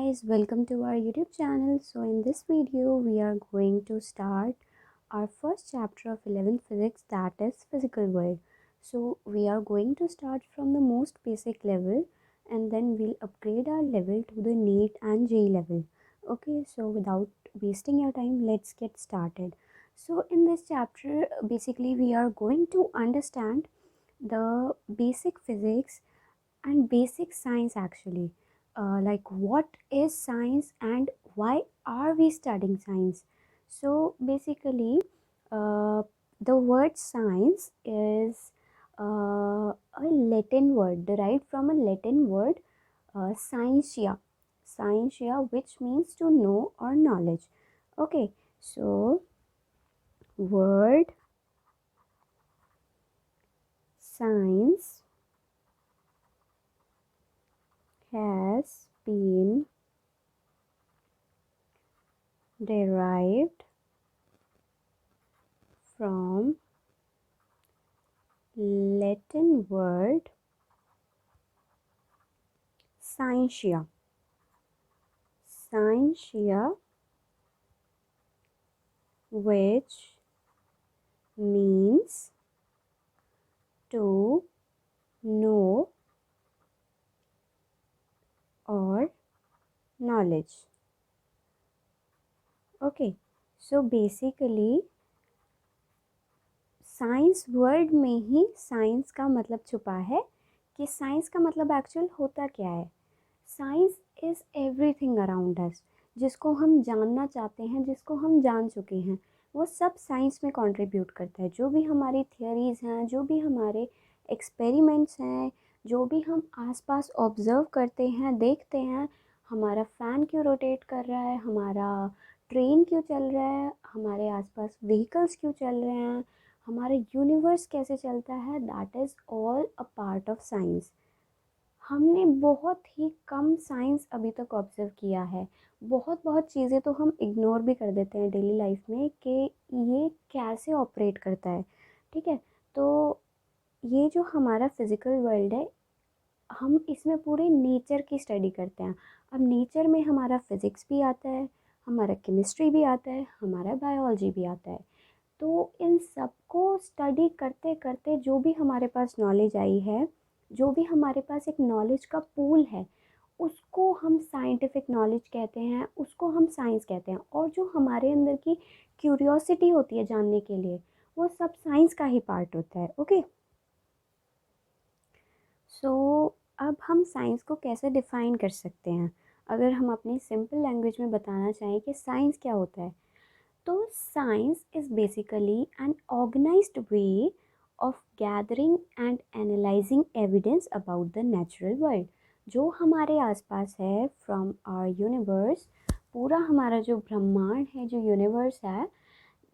guys, welcome to our YouTube channel. So in this video we are going to start our first chapter of 11th physics, that is physical world. So we are going to start from the most basic level and then we'll upgrade our level to the NEET and JEE level. Okay, so without wasting your time, let's get started. So in this chapter basically we are going to understand the basic physics and basic science actually, like what is science and why are we studying science. So basically, uh, the word science is a Latin word derived from a Latin word, scientia, which means to know or knowledge. Okay, so word science has been derived from Latin word scientia. Scientia, which means to know or knowledge. Okay, so basically science word में ही science का मतलब छुपा है कि science का मतलब actual होता क्या है. Science is everything around us. जिसको हम जानना चाहते हैं, जिसको हम जान चुके हैं, वो सब साइंस में कंट्रीब्यूट करता है. जो भी हमारी थियरीज़ हैं, जो भी हमारे एक्सपेरिमेंट्स हैं, जो भी हम आसपास ऑब्ज़र्व करते हैं, देखते हैं, हमारा फ़ैन क्यों रोटेट कर रहा है, हमारा ट्रेन क्यों चल रहा है, हमारे आसपास व्हीकल्स क्यों चल रहे हैं, हमारा यूनिवर्स कैसे चलता है, that is all a part of science. हमने बहुत ही कम साइंस अभी तक ऑब्जर्व किया है. बहुत बहुत चीज़ें तो हम इग्नोर भी कर देते हैं डेली लाइफ में कि ये कैसे ऑपरेट करता है. ठीक है, तो ये जो हमारा फिज़िकल वर्ल्ड है, हम इसमें पूरे नेचर की स्टडी करते हैं. अब नेचर में हमारा फिज़िक्स भी आता है, हमारा केमिस्ट्री भी आता है, हमारा बायोलॉजी भी आता है. तो इन सबको स्टडी करते करते जो भी हमारे पास नॉलेज आई है, जो भी हमारे पास एक नॉलेज का पूल है, उसको हम साइंटिफिक नॉलेज कहते हैं, उसको हम साइंस कहते हैं. और जो हमारे अंदर की क्यूरियोसिटी होती है जानने के लिए, वो सब साइंस का ही पार्ट होता है. ओके, सो अब हम साइंस को कैसे डिफ़ाइन कर सकते हैं. अगर हम अपनी सिंपल लैंग्वेज में बताना चाहें कि साइंस क्या होता है, तो science is basically an organised way of gathering and analysing evidence about the natural world. जो हमारे आसपास है, फ्रॉम आवर यूनिवर्स, पूरा हमारा जो ब्रह्मांड है, जो यूनिवर्स है,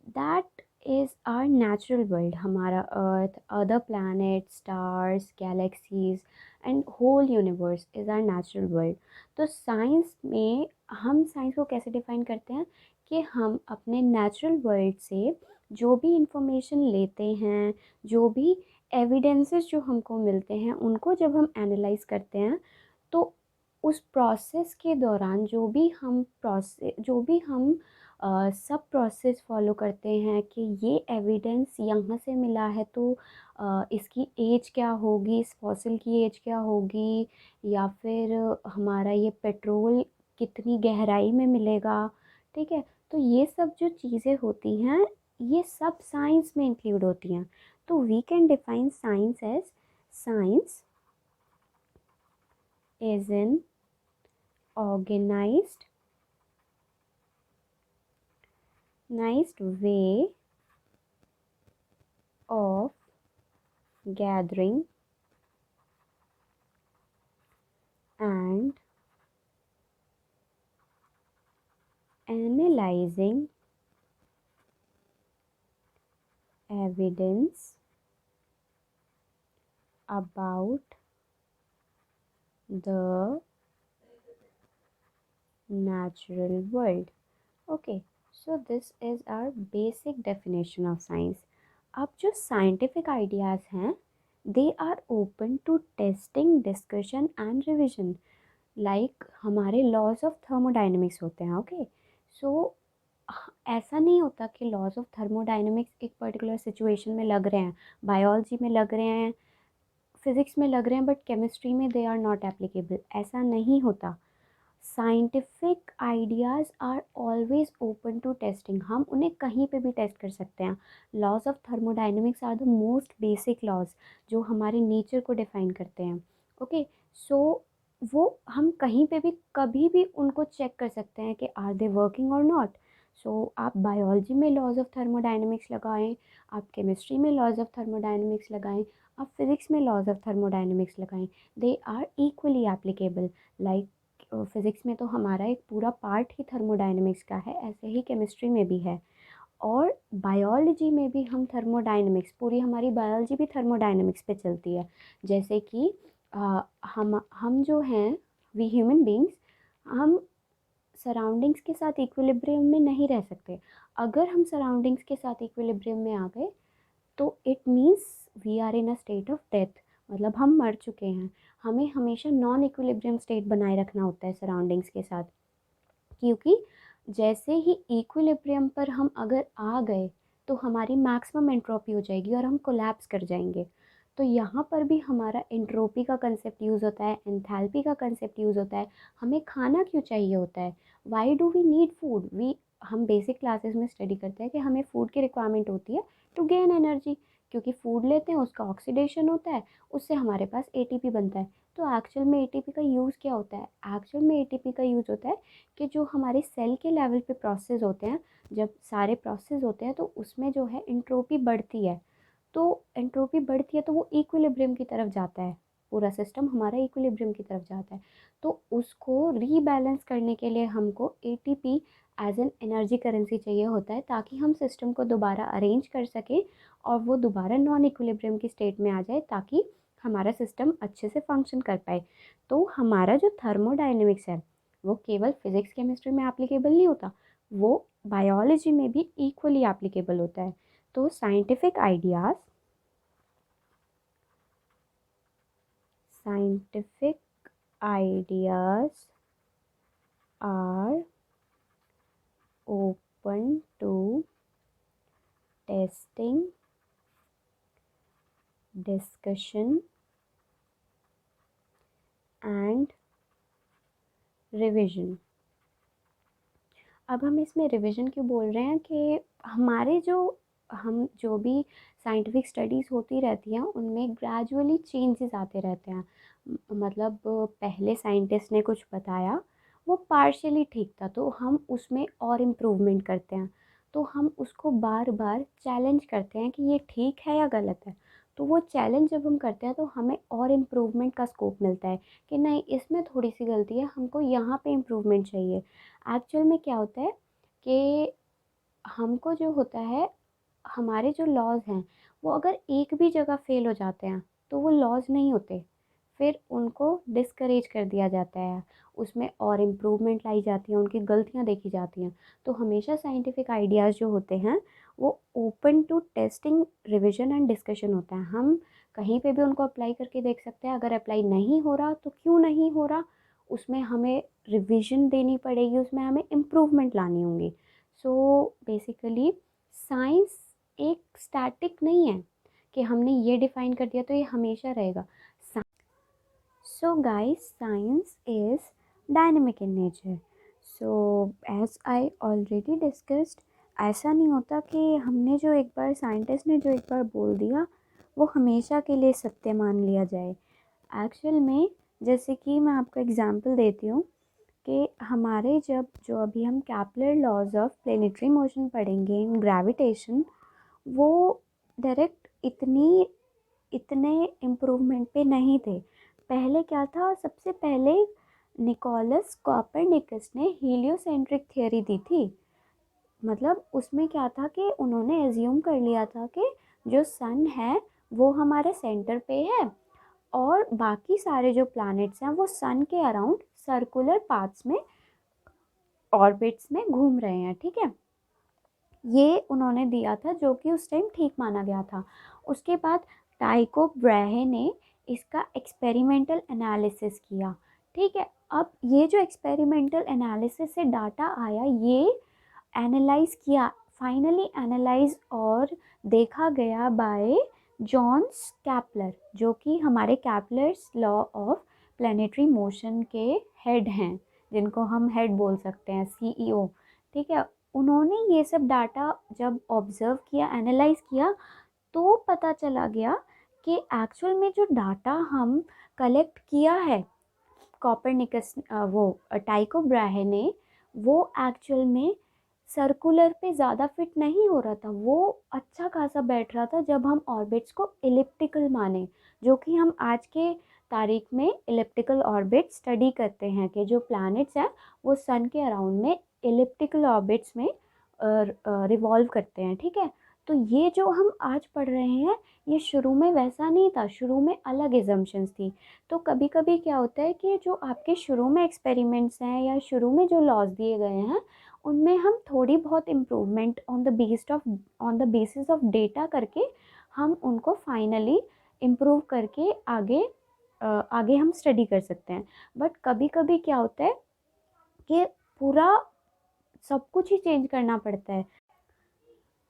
that is our natural world. हमारा earth, other planet, stars, galaxies and whole universe is our natural world. तो साइंस में हम साइंस को कैसे डिफ़ाइन करते हैं कि हम अपने नेचुरल वर्ल्ड से जो भी इंफॉर्मेशन लेते हैं, जो भी एविडेंसेस जो हमको मिलते हैं, उनको जब हम एनालाइज करते हैं, तो उस प्रोसेस के दौरान जो भी हम सब प्रोसेस फॉलो करते हैं कि ये एविडेंस यहाँ से मिला है, तो इसकी एज क्या होगी, इस फॉसिल की एज क्या होगी, या फिर हमारा ये पेट्रोल कितनी गहराई में मिलेगा. ठीक है, तो ये सब जो चीज़ें होती हैं, ये सब साइंस में इंक्लूड होती हैं. तो we can define science as science is an organized way of gathering and analyzing evidence about the natural world. Okay, so this is our basic definition of science. अब जो scientific ideas हैं, they are open to testing, discussion and revision. Like हमारे laws of thermodynamics होते हैं। Okay, सो ऐसा नहीं होता कि लॉज ऑफ थर्मोडाइनमिक्स एक पर्टिकुलर सिचुएशन में लग रहे हैं, बायोलॉजी में लग रहे हैं, फिज़िक्स में लग रहे हैं, बट केमिस्ट्री में दे आर नॉट एप्लीकेबल। ऐसा नहीं होता। Scientific ideas are always open to testing. हम उन्हें कहीं पे भी टेस्ट कर सकते हैं। Laws of thermodynamics are the most basic laws जो हमारे नेचर को डिफाइन करते हैं। ओके, सो वो हम कहीं पे भी कभी भी उनको चेक कर सकते हैं कि आर दे वर्किंग और नॉट। सो आप बायोलॉजी में लॉज ऑफ थर्मोडाइनमिक्स लगाएं, आप केमिस्ट्री में लॉज ऑफ थर्मोडाइनमिक्स लगाएं, आप फिज़िक्स में लॉज ऑफ थर्मोडाइनमिक्स लगाएं, they are equally applicable. Like physics में तो हमारा एक पूरा पार्ट ही थर्मोडायनेमिक्स का है, ऐसे ही केमिस्ट्री में भी है। और बायोलॉजी में भी हम थर्मोडायनेमिक्स, पूरी हमारी बायोलॉजी भी थर्मोडायनेमिक्स पे चलती है। जैसे कि हम जो हैं, वी ह्यूमन बींग्स, हम सराउंडिंग्स के साथ इक्विलिब्रियम में नहीं रह सकते। अगर हम सराउंडिंग्स के साथ इक्विलिब्रियम में आ गए तो it means we are in a state of death, मतलब हम मर चुके हैं। हमें हमेशा नॉन इक्विलिब्रियम स्टेट बनाए रखना होता है सराउंडिंग्स के साथ, क्योंकि जैसे ही इक्विलिब्रियम पर हम अगर आ गए तो हमारी मैक्सिमम एंट्रोपी हो जाएगी और हम कोलैप्स कर जाएंगे। तो यहाँ पर भी हमारा एंट्रोपी का कंसेप्ट यूज़ होता है, एंथैल्पी का कंसेप्ट यूज़ होता है। हमें खाना क्यों चाहिए होता है? Why do we need food? We हम बेसिक क्लासेस में स्टडी करते हैं कि हमें फूड की रिक्वायरमेंट होती है टू गेन एनर्जी, क्योंकि फूड लेते हैं, उसका ऑक्सीडेशन होता है, उससे हमारे पास एटीपी बनता है। तो एक्चुअल में एटीपी का यूज़ क्या होता है? एक्चुअल में एटीपी का यूज़ होता है कि जो हमारे सेल के लेवल पे प्रोसेस होते हैं, जब सारे प्रोसेस होते हैं तो उसमें जो है एंट्रोपी बढ़ती है। तो एंट्रोपी बढ़ती है तो वो इक्विलिब्रियम की तरफ जाता है, पूरा सिस्टम हमारा इक्विलिब्रियम की तरफ जाता है। तो उसको रीबैलेंस करने के लिए हमको ATP as an energy currency चाहिए होता है, ताकि हम सिस्टम को दोबारा अरेंज कर सकें और वो दोबारा नॉन इक्विलिब्रियम की स्टेट में आ जाए, ताकि हमारा सिस्टम अच्छे से फंक्शन कर पाए। तो हमारा जो थर्मोडाइनमिक्स है वो केवल फिज़िक्स केमिस्ट्री में एप्लीकेबल नहीं होता, वो बायोलॉजी में भी इक्वली एप्लीकेबल होता है। तो scientific ideas are open to testing, discussion and revision. अब हम इसमें रिवीजन क्यों बोल रहे हैं कि हमारे हम जो भी साइंटिफिक स्टडीज़ होती रहती हैं उनमें ग्रेजुअली चेंजेस आते रहते हैं। मतलब पहले साइंटिस्ट ने कुछ बताया, वो पार्शियली ठीक था, तो हम उसमें और इम्प्रूवमेंट करते हैं। तो हम उसको बार बार चैलेंज करते हैं कि ये ठीक है या गलत है। तो वो चैलेंज जब हम करते हैं तो हमें और इम्प्रूवमेंट का स्कोप मिलता है कि नहीं, इसमें थोड़ी सी गलती है, हमको यहाँ पे इम्प्रूवमेंट चाहिए। एक्चुअल में क्या होता है कि हमको जो होता है, हमारे जो लॉज हैं वो अगर एक भी जगह फेल हो जाते हैं तो वो लॉज नहीं होते, फिर उनको डिस्करेज कर दिया जाता है, उसमें और इम्प्रूवमेंट लाई जाती है, उनकी गलतियाँ देखी जाती हैं। तो हमेशा साइंटिफिक आइडियाज़ जो होते हैं वो open to testing, revision and discussion होता है। हम कहीं पे भी उनको अप्लाई करके देख सकते हैं। अगर अप्लाई नहीं हो रहा तो क्यों नहीं हो रहा, उसमें हमें रिविजन देनी पड़ेगी, उसमें हमें इम्प्रूवमेंट लानी होंगी। सो बेसिकली साइंस एक स्टैटिक नहीं है कि हमने ये डिफ़ाइन कर दिया तो ये हमेशा रहेगा। So guys, science is dynamic in nature. So as I already discussed, ऐसा नहीं होता कि हमने जो एक बार, साइंटिस्ट ने जो एक बार बोल दिया वो हमेशा के लिए सत्य मान लिया जाए। एक्चुअल में जैसे कि मैं आपको एग्जांपल देती हूँ कि हमारे जो अभी हम Kepler laws of planetary motion पढ़ेंगे इन ग्रेविटेशन, वो डायरेक्ट इतने इम्प्रूवमेंट पे नहीं थे। पहले क्या था, सबसे पहले निकोलस कॉपरनिकस ने हीलियोसेंट्रिक थ्योरी दी थी। मतलब उसमें क्या था कि उन्होंने एज्यूम कर लिया था कि जो सन है वो हमारे सेंटर पे है और बाकी सारे जो प्लैनेट्स हैं वो सन के अराउंड सर्कुलर पाथ्स में, ऑर्बिट्स में घूम रहे हैं। ठीक है, ये उन्होंने दिया था जो कि उस टाइम ठीक माना गया था। उसके बाद टाइको ब्रैहे ने इसका एक्सपेरिमेंटल एनालिसिस किया। ठीक है, अब ये जो एक्सपेरिमेंटल एनालिसिस से डाटा आया, ये एनालाइज किया, फाइनली एनालाइज और देखा गया बाय जॉन्स कैपलर, जो कि हमारे Kepler's law of planetary motion के हेड हैं, जिनको हम हेड बोल सकते हैं, सीईओ। ठीक है, उन्होंने ये सब डाटा जब ऑब्जर्व किया, एनालाइज किया, तो पता चला गया कि एक्चुअल में जो डाटा हम कलेक्ट किया है कॉपरनिकस वो टाइको ब्राहे ने, वो एक्चुअल में सर्कुलर पे ज़्यादा फिट नहीं हो रहा था, वो अच्छा खासा बैठ रहा था जब हम ऑर्बिट्स को इलिप्टिकल माने, जो कि हम आज के तारीख में इलिप्टिकल ऑर्बिट स्टडी करते हैं कि जो प्लैनेट्स हैं वो सन के अराउंड में इलिप्टिकल ऑर्बिट्स में रिवॉल्व करते हैं। ठीक है, तो ये जो हम आज पढ़ रहे हैं ये शुरू में वैसा नहीं था, शुरू में अलग एजम्पशंस थी। तो कभी कभी क्या होता है कि जो आपके शुरू में एक्सपेरिमेंट्स हैं या शुरू में जो लॉज दिए गए हैं उनमें हम थोड़ी बहुत improvement on the basis of data करके हम उनको फाइनली इम्प्रूव करके आगे हम स्टडी कर सकते हैं। बट कभी कभी क्या होता है कि पूरा सब कुछ ही चेंज करना पड़ता है,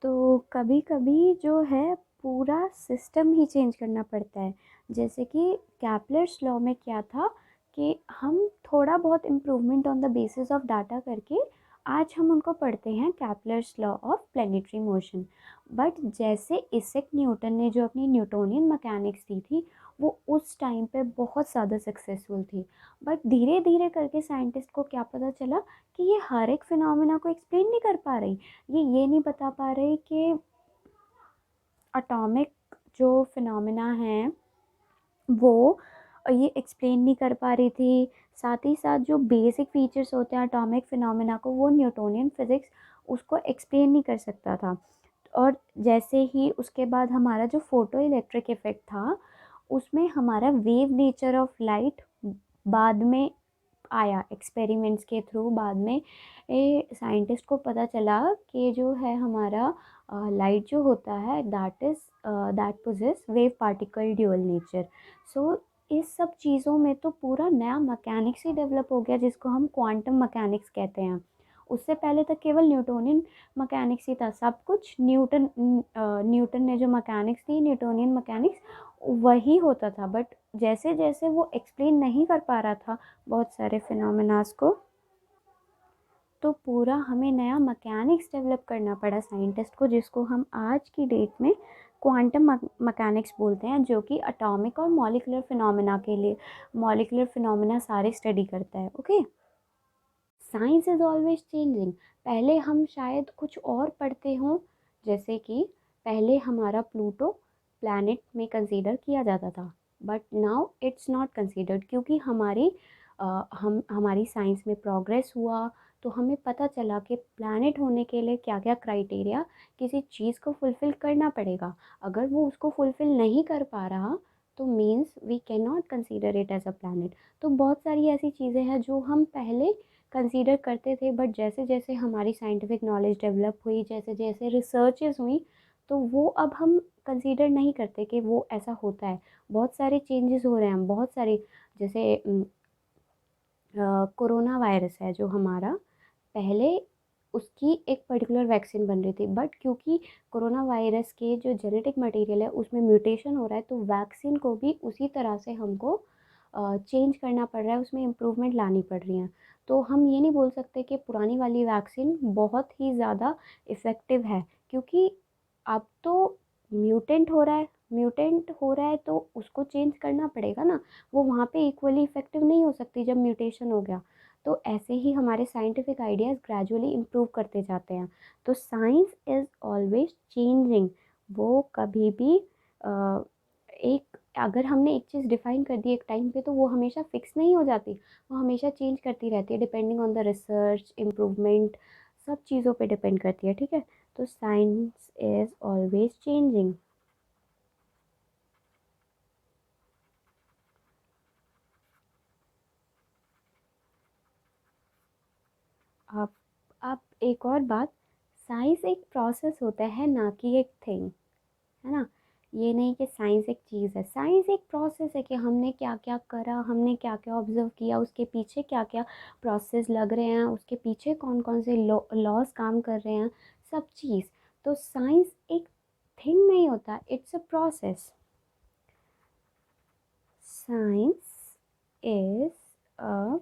तो कभी कभी जो है पूरा सिस्टम ही चेंज करना पड़ता है। जैसे कि कैपलर्स लॉ में क्या था कि हम थोड़ा बहुत improvement on the basis of data करके आज हम उनको पढ़ते हैं Kepler's law of planetary motion. But जैसे इसैक न्यूटन ने जो अपनी न्यूटोनियन मैकेनिक्स दी थी वो उस टाइम पे बहुत ज़्यादा सक्सेसफुल थी। बट धीरे धीरे करके साइंटिस्ट को क्या पता चला कि ये हर एक फिनोमेना को एक्सप्लेन नहीं कर पा रही, ये नहीं बता पा रहे कि एटॉमिक जो फिनोमेना हैं वो ये एक्सप्लेन नहीं कर पा रही थी। साथ ही साथ जो बेसिक फीचर्स होते हैं एटॉमिक फिनोमेना को, वो न्यूटोनियन फिज़िक्स उसको एक्सप्लेन नहीं कर सकता था। और जैसे ही उसके बाद हमारा जो फोटो इलेक्ट्रिक इफ़ेक्ट था उसमें हमारा वेव नेचर ऑफ लाइट बाद में आया एक्सपेरिमेंट्स के थ्रू। बाद में साइंटिस्ट को पता चला कि जो है हमारा लाइट जो होता है that poses wave particle dual nature. So इस सब चीज़ों में तो पूरा नया मैकेनिक्स ही डेवलप हो गया जिसको हम क्वांटम मैकेनिक्स कहते हैं। उससे पहले तक केवल न्यूटोनियन मैकेनिक्स ही था, सब कुछ न्यूटन ने जो मैकेनिक्स दी न्यूटोनियन मैकेनिक्स वही होता था। बट जैसे जैसे वो एक्सप्लेन नहीं कर पा रहा था बहुत सारे फिनोमेनास को, तो पूरा हमें नया मैकेनिक्स डेवलप करना पड़ा साइंटिस्ट को, जिसको हम आज की डेट में क्वांटम मैकेनिक्स बोलते हैं, जो कि एटॉमिक और मॉलिक्यूलर फिनोमेना के लिए मॉलिक्यूलर फिनोमेना सारे स्टडी करता है। Okay, science is always changing. पहले हम शायद कुछ और पढ़ते हों, जैसे कि पहले हमारा प्लूटो प्लैनेट में कंसीडर किया जाता था, but now it's not considered, क्योंकि हमारी साइंस में प्रोग्रेस हुआ तो हमें पता चला कि प्लैनेट होने के लिए क्या क्या क्राइटेरिया किसी चीज़ को फुलफ़िल करना पड़ेगा। अगर वो उसको फुलफ़िल नहीं कर पा रहा तो means we can not consider it as a planet. तो बहुत सारी ऐसी चीज़ें हैं जो हम पहले कंसीडर करते थे, बट जैसे जैसे हमारी साइंटिफिक नॉलेज डेवलप हुई, जैसे जैसे रिसर्चेस हुई, तो वो अब हम कंसीडर नहीं करते कि वो ऐसा होता है। बहुत सारे चेंजेस हो रहे हैं, बहुत सारी, जैसे कोरोना वायरस है जो हमारा, पहले उसकी एक पर्टिकुलर वैक्सीन बन रही थी, बट क्योंकि कोरोना वायरस के जो जेनेटिक मटेरियल है उसमें म्यूटेशन हो रहा है, तो वैक्सीन को भी उसी तरह से हमको चेंज करना पड़ रहा है, उसमें इम्प्रूवमेंट लानी पड़ रही हैं। तो हम ये नहीं बोल सकते कि पुरानी वाली वैक्सीन बहुत ही ज़्यादा इफ़ेक्टिव है, क्योंकि अब तो म्यूटेंट हो रहा है तो उसको चेंज करना पड़ेगा ना, वो वहाँ पे इक्वली इफ़ेक्टिव नहीं हो सकती जब म्यूटेशन हो गया। तो ऐसे ही हमारे साइंटिफिक आइडियाज़ ग्रेजुअली इम्प्रूव करते जाते हैं। तो साइंस इज़ ऑलवेज चेंजिंग। वो कभी भी एक अगर हमने एक चीज़ डिफ़ाइन कर दी एक टाइम पे तो वो हमेशा फिक्स नहीं हो जाती, वो हमेशा चेंज करती रहती है depending on the research improvement, सब चीज़ों पे डिपेंड करती है। ठीक है, तो साइंस इज़ ऑलवेज चेंजिंग। अब एक और बात, साइंस एक प्रोसेस होता है ना कि एक थिंग, है ना। ये नहीं कि साइंस एक चीज़ है, साइंस एक प्रोसेस है कि हमने क्या क्या करा, हमने क्या क्या ऑब्जर्व किया, उसके पीछे क्या क्या प्रोसेस लग रहे हैं, उसके पीछे कौन कौन से लॉज काम कर रहे हैं, सब चीज़। तो साइंस एक थिंग नहीं होता, it's a process. Science is a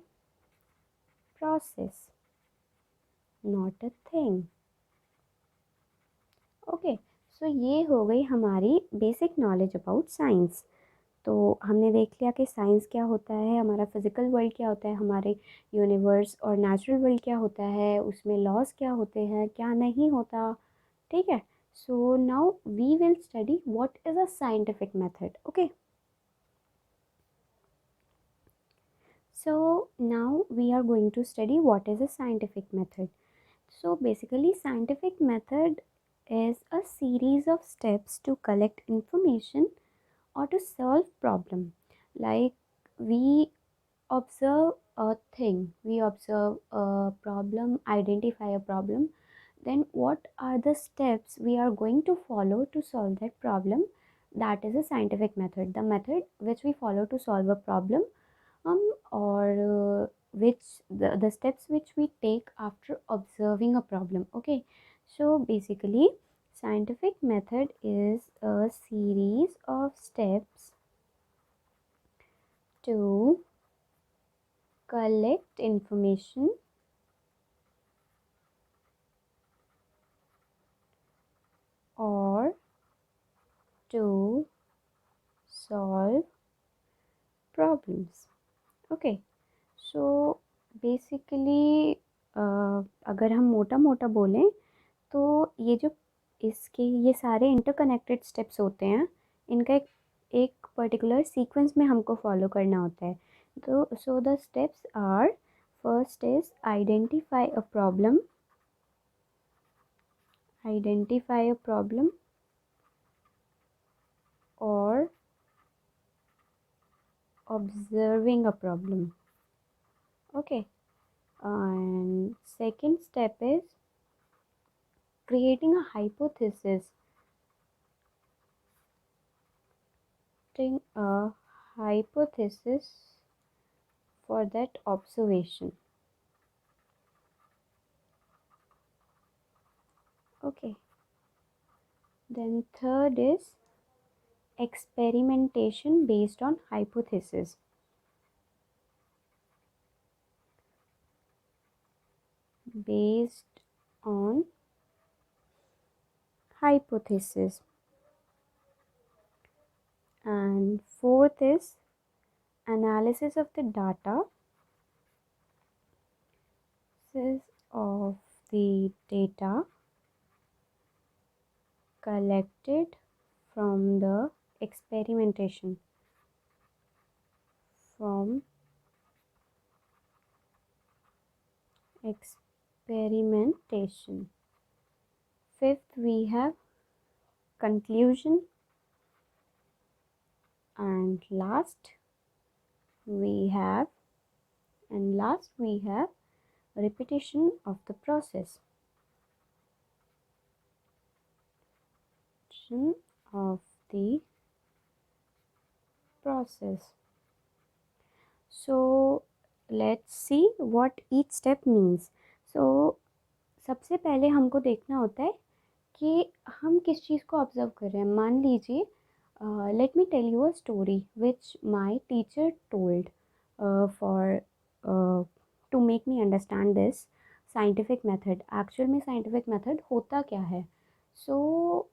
process, not a thing. Okay, so ये हो गई हमारी बेसिक नॉलेज अबाउट साइंस। तो हमने देख लिया कि साइंस क्या होता है, हमारा फिज़िकल वर्ल्ड क्या होता है, हमारे यूनिवर्स और नेचुरल वर्ल्ड क्या होता है, उसमें लॉज क्या होते हैं, क्या नहीं होता। ठीक है, so now we will study what is a scientific method. Okay, so now we are going to study what is a scientific method. So basically, scientific method is a series of steps to collect information or to solve problem. Like we observe a thing, we observe a problem, identify a problem, then what are the steps we are going to follow to solve that problem? That is a scientific method, the method which we follow to solve a problem, or which the steps which we take after observing a problem. Okay, so basically scientific method is a series of steps to collect information or to solve problems. Okay, so basically अगर हम मोटा मोटा बोलें तो ये जो इसके ये सारे इंटरकनेक्टेड स्टेप्स होते हैं, इनका एक एक पर्टिकुलर सीक्वेंस में हमको फॉलो करना होता है। तो so the steps are, first is identify a problem और observing a problem. Okay, and second step is creating a hypothesis, creating a hypothesis for that observation. Okay, then third is experimentation based on hypothesis. Based on hypothesis. And fourth is analysis of the data, of the data collected from the experimentation, from experimentation. Fifth, we have conclusion, and last we have repetition of the process. Of the process. So let's see what each step means. So सबसे पहले हमको देखना होता है कि हम किस चीज़ को ऑब्ज़र्व कर रहे हैं। मान लीजिए, let me tell you a story which my teacher told for to make me understand this scientific method. Actual में साइंटिफिक मेथड होता क्या है? So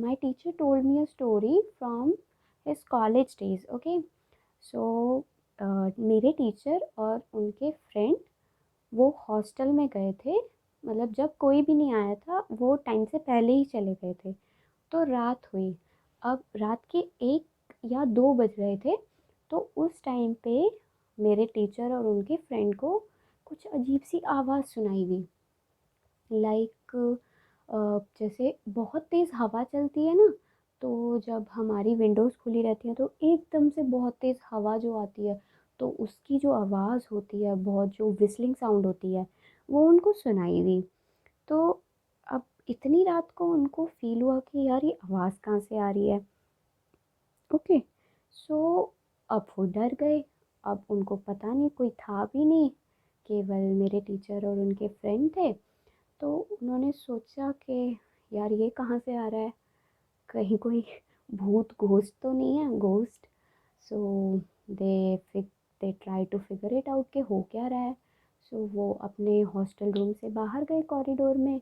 my teacher told me a story from his college days. Okay, so मेरे teacher और उनके friend वो hostel में गए थे, मतलब जब कोई भी नहीं आया था, वो टाइम से पहले ही चले गए थे। तो रात हुई, अब रात के 1 या 2 बज रहे थे। तो उस टाइम पे मेरे टीचर और उनके फ्रेंड को कुछ अजीब सी आवाज़ सुनाई दी। लाइक जैसे बहुत तेज़ हवा चलती है ना, तो जब हमारी विंडोज़ खुली रहती हैं तो एकदम से बहुत तेज़ हवा जो आती है, तो उसकी जो आवाज़ होती है, बहुत जो विस्लिंग साउंड होती है, वो उनको सुनाई दी। तो अब इतनी रात को उनको फ़ील हुआ कि यार ये आवाज़ कहाँ से आ रही है। ओके। सो अब वो डर गए। अब उनको पता नहीं, कोई था भी नहीं, केवल मेरे टीचर और उनके फ्रेंड थे। तो उन्होंने सोचा कि यार ये कहाँ से आ रहा है, कहीं कोई भूत घोस्ट तो नहीं है, ghost. So they they try to figure it out कि हो क्या रहा है। सो वो अपने हॉस्टल रूम से बाहर गए कॉरिडोर में।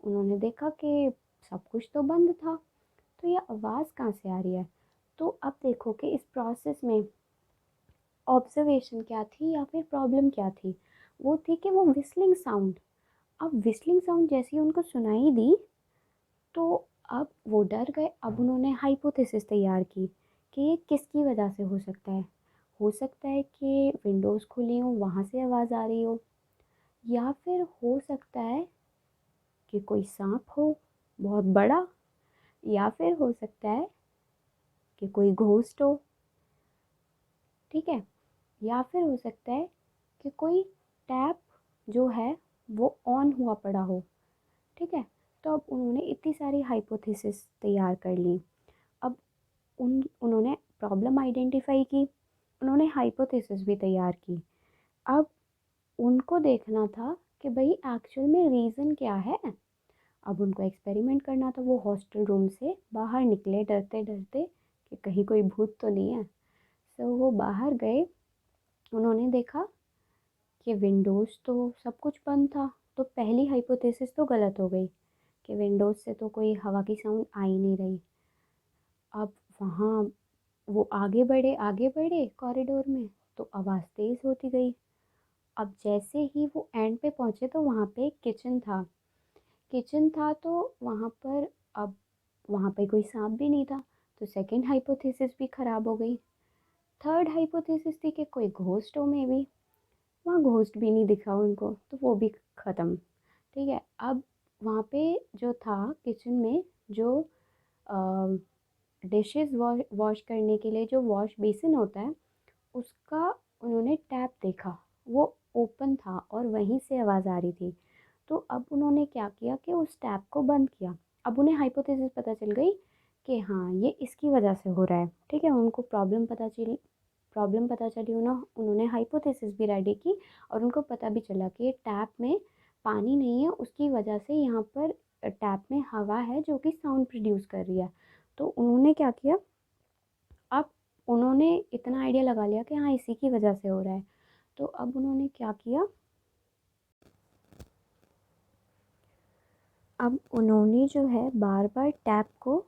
उन्होंने देखा कि सब कुछ तो बंद था, तो ये आवाज़ कहाँ से आ रही है। तो अब देखो कि इस प्रोसेस में ऑब्जर्वेशन क्या थी या फिर प्रॉब्लम क्या थी। वो थी कि वो विस्लिंग साउंड। अब विस्लिंग साउंड जैसी उनको सुनाई दी, तो अब वो डर गए। अब उन्होंने हाइपोथेसिस तैयार की कि ये किसकी वजह से हो सकता है। हो सकता है कि विंडोज़ खुली हो, वहाँ से आवाज़ आ रही हो, या फिर हो सकता है कि कोई सांप हो बहुत बड़ा, या फिर हो सकता है कि कोई घोस्ट हो, ठीक है, या फिर हो सकता है कि कोई टैप जो है वो ऑन हुआ पड़ा हो, ठीक है। तो अब उन्होंने इतनी सारी हाइपोथेसिस तैयार कर ली। अब उन्होंने प्रॉब्लम आइडेंटिफाई की, उन्होंने हाइपोथेसिस भी तैयार की। अब उनको देखना था कि भाई एक्चुअल में रीज़न क्या है। अब उनको एक्सपेरिमेंट करना था। वो हॉस्टल रूम से बाहर निकले डरते डरते कि कहीं कोई भूत तो नहीं है। सो वो बाहर गए। उन्होंने देखा कि विंडोज़ तो सब कुछ बंद था। तो पहली हाइपोथेसिस तो गलत हो गई कि विंडोज़ से तो कोई हवा की साउंड आ ही नहीं रही। अब वहाँ वो आगे बढ़े कॉरिडोर में, तो आवाज़ तेज़ होती गई। अब जैसे ही वो एंड पे पहुँचे तो वहाँ पे एक किचन था। तो वहाँ पर अब वहाँ पे कोई सांप भी नहीं था। तो सेकंड हाइपोथेसिस भी ख़राब हो गई। थर्ड हाइपोथेसिस थी कि कोई घोस्ट हो मे बी। वहाँ घोस्ट भी नहीं दिखा उनको, तो वो भी ख़त्म। ठीक है। अब वहाँ पे जो था किचन में, जो डिशेस वॉश करने के लिए जो वॉश बेसिन होता है, उसका उन्होंने टैप देखा, वो ओपन था और वहीं से आवाज़ आ रही थी। तो अब उन्होंने क्या किया कि उस टैप को बंद किया। अब उन्हें हाइपोथेसिस पता चल गई कि हाँ ये इसकी वजह से हो रहा है। ठीक है, उनको प्रॉब्लम पता चली। उन्होंने हाइपोथेसिस भी रेडी की और उनको पता भी चला कि टैप में पानी नहीं है, उसकी वजह से यहाँ पर टैप में हवा है जो कि साउंड प्रोड्यूस कर रही है। तो उन्होंने क्या किया, अब उन्होंने इतना आइडिया लगा लिया कि हाँ इसी की वजह से हो रहा है। तो अब उन्होंने क्या किया, अब उन्होंने जो है बार बार टैप को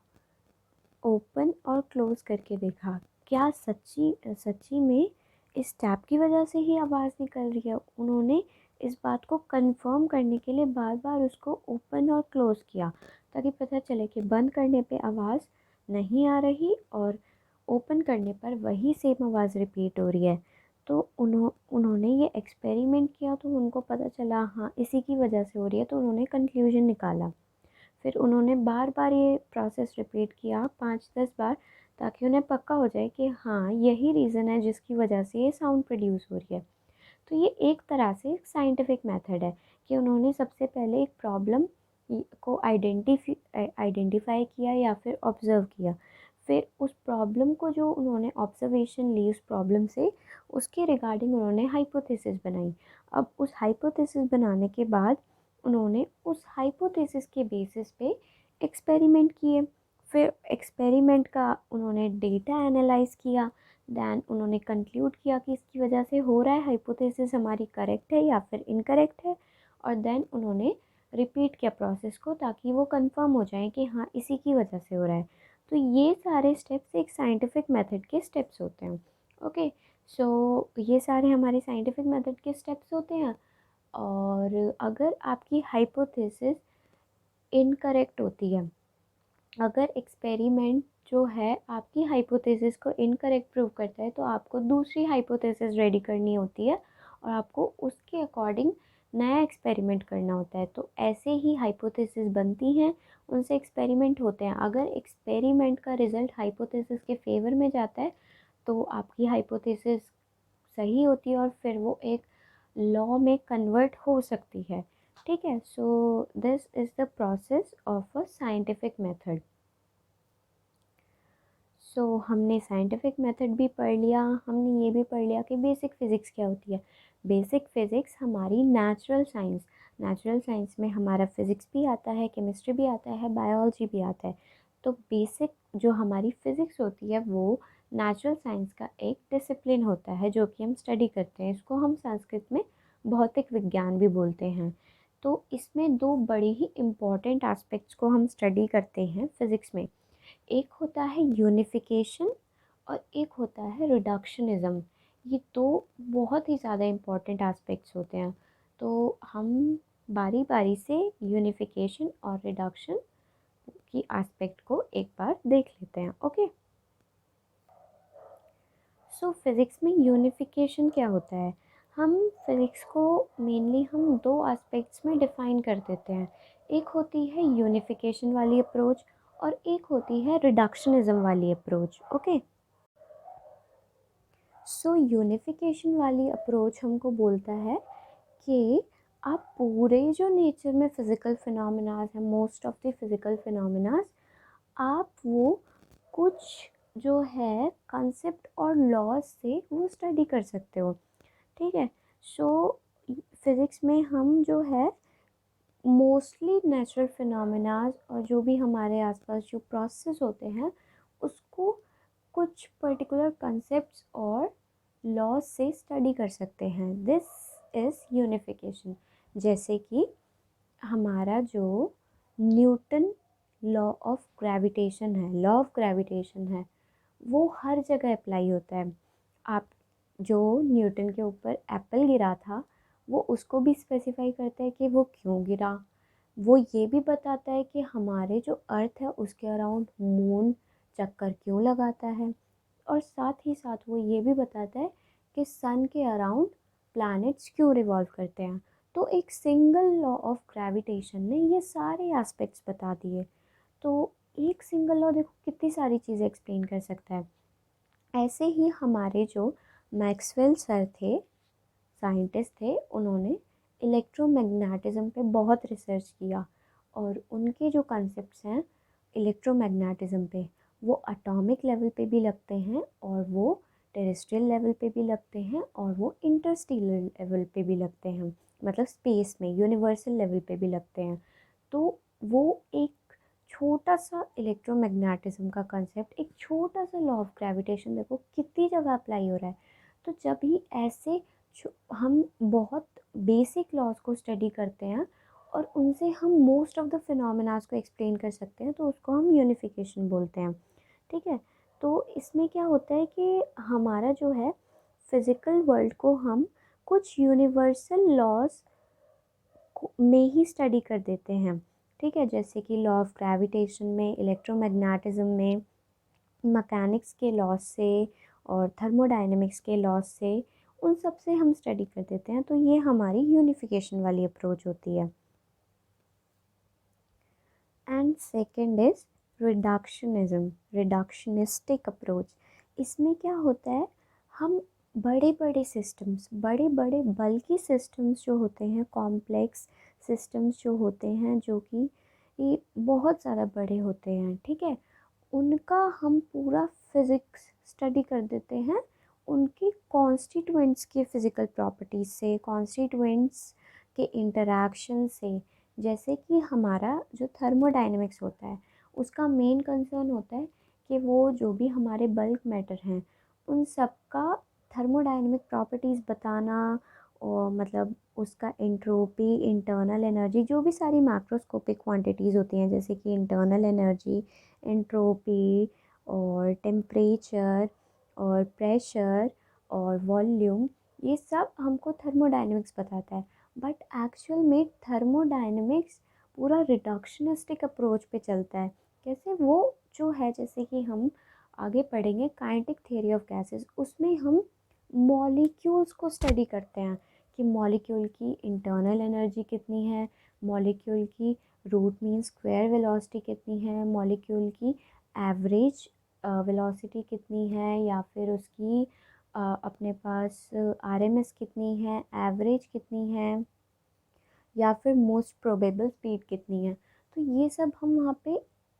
ओपन और क्लोज़ करके देखा, क्या सच्ची सच्ची में इस टैप की वजह से ही आवाज़ निकल रही है। उन्होंने इस बात को कंफर्म करने के लिए बार बार उसको ओपन और क्लोज़ किया, ताकि पता चले कि बंद करने पे आवाज़ नहीं आ रही और ओपन करने पर वही सेम आवाज़ रिपीट हो रही है। तो उन्होंने ये एक्सपेरिमेंट किया तो उनको पता चला हाँ इसी की वजह से हो रही है। तो उन्होंने कंक्लूजन निकाला। फिर उन्होंने बार बार ये प्रोसेस रिपीट किया 5-10 बार, ताकि उन्हें पक्का हो जाए कि हाँ यही रीज़न है जिसकी वजह से ये साउंड प्रोड्यूस हो रही है। तो ये एक तरह से एक साइंटिफिक मेथड है कि उन्होंने सबसे पहले एक प्रॉब्लम को आइडेंटिफाई किया या फिर ऑब्ज़र्व किया। फिर उस प्रॉब्लम को, जो उन्होंने ऑब्जर्वेशन ली उस प्रॉब्लम से, उसके रिगार्डिंग उन्होंने हाइपोथेसिस बनाई। अब उस हाइपोथेसिस बनाने के बाद उन्होंने उस हाइपोथेसिस के बेसिस पे एक्सपेरिमेंट किए। फिर एक्सपेरिमेंट का उन्होंने डेटा एनालाइज किया। दैन उन्होंने कंक्लूड किया कि इसकी वजह से हो रहा है, हाइपोथेसिस हमारी करेक्ट है या फिर इनकरेक्ट है। और देन उन्होंने रिपीट किया प्रोसेस को, ताकि वो कंफर्म हो जाए कि हाँ इसी की वजह से हो रहा है। तो ये सारे स्टेप्स एक साइंटिफिक मेथड के स्टेप्स होते हैं। ओके। सो ये सारे हमारे साइंटिफिक मेथड के स्टेप्स होते हैं। और अगर आपकी हाइपोथेसिस इनकरेक्ट होती है, अगर एक्सपेरिमेंट जो है आपकी हाइपोथेसिस को इनकरेक्ट प्रूव करता है, तो आपको दूसरी हाइपोथेसिस रेडी करनी होती है और आपको उसके अकॉर्डिंग नया एक्सपेरिमेंट करना होता है। तो ऐसे ही हाइपोथेसिस बनती हैं, उनसे एक्सपेरिमेंट होते हैं। अगर एक्सपेरिमेंट का रिज़ल्ट हाइपोथेसिस के फेवर में जाता है, तो आपकी हाइपोथेसिस सही होती है और फिर वो एक लॉ में कन्वर्ट हो सकती है। ठीक है। So this is the process of a scientific method. हमने साइंटिफिक मेथड भी पढ़ लिया, हमने ये भी पढ़ लिया कि बेसिक फ़िज़िक्स क्या होती है। बेसिक फ़िज़िक्स हमारी नेचुरल साइंस में हमारा फ़िज़िक्स भी आता है, केमिस्ट्री भी आता है, बायोलॉजी भी आता है। तो बेसिक जो हमारी फ़िज़िक्स होती है वो नेचुरल साइंस का एक डिसिप्लिन होता है जो कि हम स्टडी करते हैं। इसको हम संस्कृत में भौतिक विज्ञान भी बोलते हैं। तो इसमें दो बड़े ही इम्पॉर्टेंट एस्पेक्ट्स को हम स्टडी करते हैं फ़िज़िक्स में। एक होता है यूनिफिकेशन और एक होता है रिडक्शनिज़म। ये दो बहुत ही ज़्यादा इम्पॉर्टेंट एस्पेक्ट्स होते हैं। तो हम बारी बारी से यूनिफिकेशन और रिडक्शन की एस्पेक्ट को एक बार देख लेते हैं। ओके, सो फिज़िक्स में यूनिफिकेशन क्या होता है? हम फिज़िक्स को मेनली हम दो एस्पेक्ट्स में डिफ़ाइन कर देते हैं। एक होती है यूनिफिकेशन वाली अप्रोच और एक होती है रिडक्शनिज़म वाली अप्रोच। ओके, सो यूनिफिकेशन वाली अप्रोच हमको बोलता है कि आप पूरे जो नेचर में फ़िज़िकल फिनोमेनाज हैं, मोस्ट ऑफ द फ़िज़िकल फिनोमेनाज, आप वो कुछ जो है कंसेप्ट और लॉज से वो स्टडी कर सकते हो। ठीक है, सो फिज़िक्स में हम जो है मोस्टली नेचुरल फिनोमेनाज और जो भी हमारे आसपास जो प्रोसेस होते हैं उसको कुछ पर्टिकुलर कंसेप्ट्स और लॉज से स्टडी कर सकते हैं। This is unification. जैसे कि हमारा जो न्यूटन लॉ ऑफ ग्रेविटेशन है, लॉ ऑफ ग्रेविटेशन है, वो हर जगह अप्लाई होता है। आप जो न्यूटन के ऊपर एप्पल गिरा था वो उसको भी स्पेसिफाई करता है कि वो क्यों गिरा। वो ये भी बताता है कि हमारे जो अर्थ है उसके अराउंड मून चक्कर क्यों लगाता है, और साथ ही साथ वो ये भी बताता है कि सन के अराउंड प्लैनेट्स क्यों रिवॉल्व करते हैं। तो एक सिंगल लॉ ऑफ ग्रेविटेशन ने ये सारे एस्पेक्ट्स बता दिए। तो एक सिंगल लॉ देखो कितनी सारी चीज़ें एक्सप्लेन कर सकता है। ऐसे ही हमारे जो मैक्सवेल सर थे, साइंटिस्ट थे, उन्होंने इलेक्ट्रोमैग्नेटिज्म पे बहुत रिसर्च किया और उनके जो कॉन्सेप्ट्स हैं इलेक्ट्रोमैग्नेटिज्म पे वो एटॉमिक लेवल पे भी लगते हैं और वो टेरेस्ट्रियल लेवल पे भी लगते हैं और वो इंटरस्टेलर लेवल पे भी लगते हैं, मतलब स्पेस में यूनिवर्सल लेवल पे भी लगते हैं। तो वो एक छोटा सा इलेक्ट्रोमैग्नेटिज्म का कंसेप्ट, एक छोटा सा लॉ ऑफ ग्रेविटेशन देखो कितनी जगह अप्लाई हो रहा है। तो जब भी ऐसे हम बहुत बेसिक लॉज को स्टडी करते हैं और उनसे हम मोस्ट ऑफ द फिनोमेनास को एक्सप्लेन कर सकते हैं तो उसको हम यूनिफिकेशन बोलते हैं। ठीक है, तो इसमें क्या होता है कि हमारा जो है फिज़िकल वर्ल्ड को हम कुछ यूनिवर्सल लॉज में ही स्टडी कर देते हैं। ठीक है, जैसे कि लॉ ऑफ ग्रेविटेशन में, इलेक्ट्रोमैग्नेटिज्म में, मैकेनिक्स के लॉज से और थर्मोडायनेमिक्स के लॉज से, उन सब से हम स्टडी कर देते हैं। तो ये हमारी यूनिफिकेशन वाली अप्रोच होती है। And second is reductionism, reductionistic approach. इसमें क्या होता है, हम बड़े बड़े सिस्टम्स, बड़े बड़े बल्कि सिस्टम्स जो होते हैं, कॉम्प्लेक्स सिस्टम्स जो होते हैं, जो कि ये बहुत ज़्यादा बड़े होते हैं, ठीक है, उनका हम पूरा फिज़िक्स स्टडी कर देते हैं उनके कॉन्स्टिट्यूएंट्स के फ़िज़िकल प्रॉपर्टीज़ से, कॉन्स्टिट्यूएंट्स के इंटरैक्शन से। जैसे कि हमारा जो थर्मोडायनेमिक्स होता है उसका मेन कंसर्न होता है कि वो जो भी हमारे बल्क मैटर हैं उन सब का थर्मोडायनेमिक प्रॉपर्टीज़ बताना, और मतलब उसका एंट्रोपी, इंटरनल एनर्जी, जो भी सारी मैक्रोस्कोपिक क्वांटिटीज़ होती हैं जैसे कि इंटरनल एनर्जी, एंट्रोपी और टेम्परेचर और प्रेशर और वॉल्यूम, ये सब हमको थर्मोडायनेमिक्स बताता है। बट एक्चुअल में थर्मोडायनेमिक्स पूरा रिडक्शनिस्टिक अप्रोच पे चलता है। कैसे, वो जो है जैसे कि हम आगे पढ़ेंगे काइनेटिक थ्योरी ऑफ गैसेस, उसमें हम मॉलिक्यूल्स को स्टडी करते हैं कि मॉलिक्यूल की इंटरनल एनर्जी कितनी है, मॉलिक्यूल की रूट मीन स्क्वायर वेलोसिटी कितनी है, मॉलिक्यूल की एवरेज वेलोसिटी कितनी है, या फिर उसकी अपने पास आरएमएस कितनी है, एवरेज कितनी है, या फिर मोस्ट प्रोबेबल स्पीड कितनी है। तो ये सब हम वहाँ पे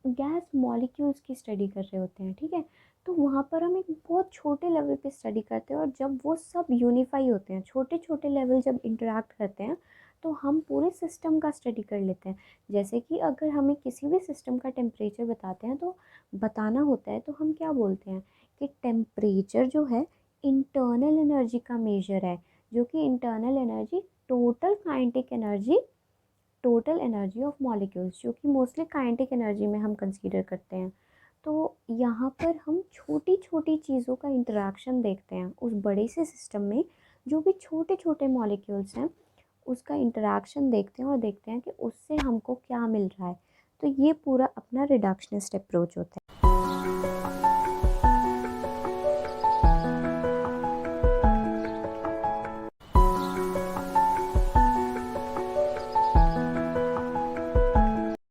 गैस मॉलिक्यूल्स की स्टडी कर रहे होते हैं, ठीक है। तो वहाँ पर हम एक बहुत छोटे लेवल पे स्टडी करते हैं, और जब वो सब यूनिफाई होते हैं, छोटे छोटे लेवल जब इंटरेक्ट करते हैं, तो हम पूरे सिस्टम का स्टडी कर लेते हैं। जैसे कि अगर हमें किसी भी सिस्टम का टेम्परेचर बताते हैं, तो बताना होता है, तो हम क्या बोलते हैं कि टेम्परेचर जो है इंटरनल एनर्जी का मेजर है, जो कि internal energy total energy of molecules, जो कि मोस्टली काइनेटिक एनर्जी में हम कंसीडर करते हैं। तो यहाँ पर हम छोटी छोटी चीज़ों का इंटरेक्शन देखते हैं उस बड़े से सिस्टम में, जो भी छोटे छोटे मॉलिक्यूल्स हैं उसका इंटरेक्शन देखते हैं, और देखते हैं कि उससे हमको क्या मिल रहा है। तो ये पूरा अपना रिडक्शनिस्ट अप्रोच होता है।